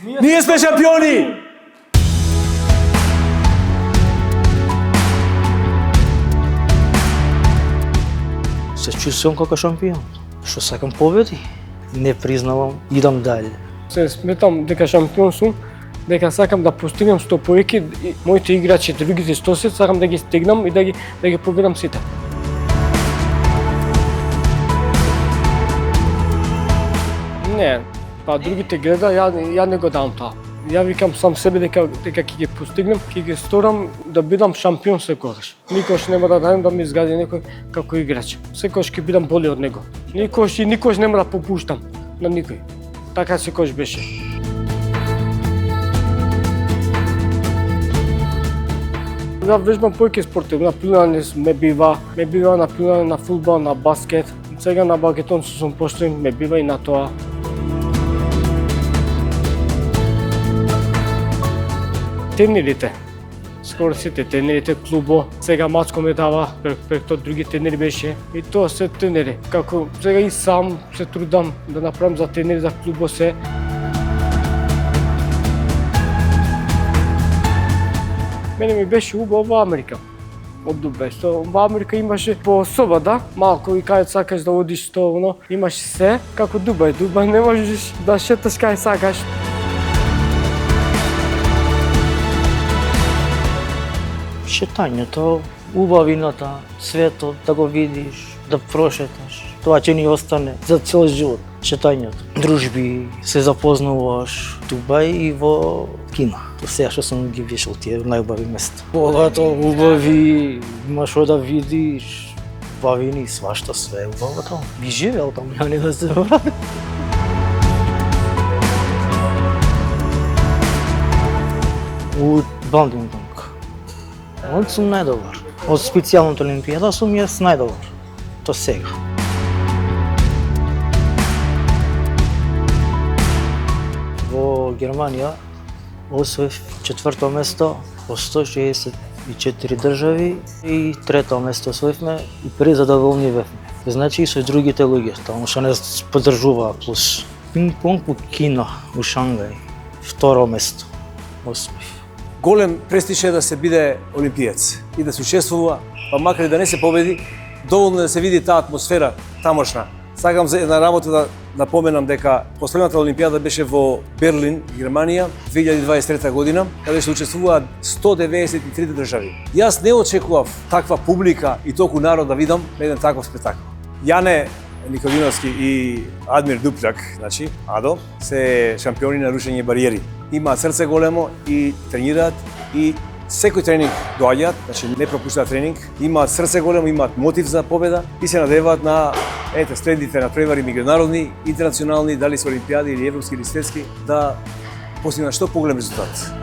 Ние сме шампиони! Се чувствувам како шампион. Што сакам победи. Не признавам, идам дале. Се сметам дека шампион сум, дека сакам да постигнам 100 поеки, моите играчи, другите 100 сакам да ги стегнам и да ги победам сите. Не, па другите гледа, ја не го дам тоа. Ја викам сам себе дека ќе ги постигнем, ќе ги сторам да бидам шампион секогаш. Никош нема да дадам да ми изгади некој како играч. Секогаш ќе бидам боли од него. Никош нема да попуштам на никој. Така секогаш беше. Ја вежбам повеќе спортови, на плување ме бива на плување, на фудбал, на баскет. Сега на багетон сум поштен, ме бива и на тоа. Тренерите, скоро сите тренерите, клубо, сега Мацко ме дава, пред тоа други тренери беше. И тоа се тренери, како сега и сам се трудам да направам за тренери, за клубо се. Мене ми беше убаво во Америка. Од Дубај. Во Америка имаше по слобода, малку и кај сакаш да одиш тоа, имаш се, како Дубај. Дубај не можеш да шеташ кај сакаш. Шетањето, убавината, светот, да го видиш, да прошеташ. Тоа ќе ни остане за цел живот. Шетањето, дружби, се запознаваш Дубај и во кино. До сега што сум ги вишал тие најубави места. Богато, убави, имаш што да видиш, бавини, свашта све убавото. Би живеел таму, ја не да се вратам. У бадминтон. Од сум најдобар. Од специјалната олимпијада сум јас најдобар. До сега. Во Германија освоив 4-то место во 164 држави и 3-то место освоивме и презадоволни бевме. Значи и со другите луѓе, таму што не поддржуваа плюс. Пинг-понг во Кина, во Шангај, 2-ро место освоив. Голем престиж е да се биде олимпиец и да се учествува, па макар и да не се победи, доволно да се види таа атмосфера тамошна. Сакам за една работа да напоменам дека последната олимпијада беше во Берлин, Германија, 2023 година, каде се учествуваат 193 држави. Јас не очекував таква публика и толку народ да видам на еден таков спектакл. Јане Николиновски и Адмир Дупљак, значи Адо, се шампиони на рушење бариери. Имаат срце големо и тренираат и секој тренинг доаѓаат, значи не пропуштаат тренинг, имаат срце големо, имаат мотив за победа и се надеваат на следните надпревари меѓународни, интернационални, дали се олимпијади или европски или светски, да постигнат што поголем резултат.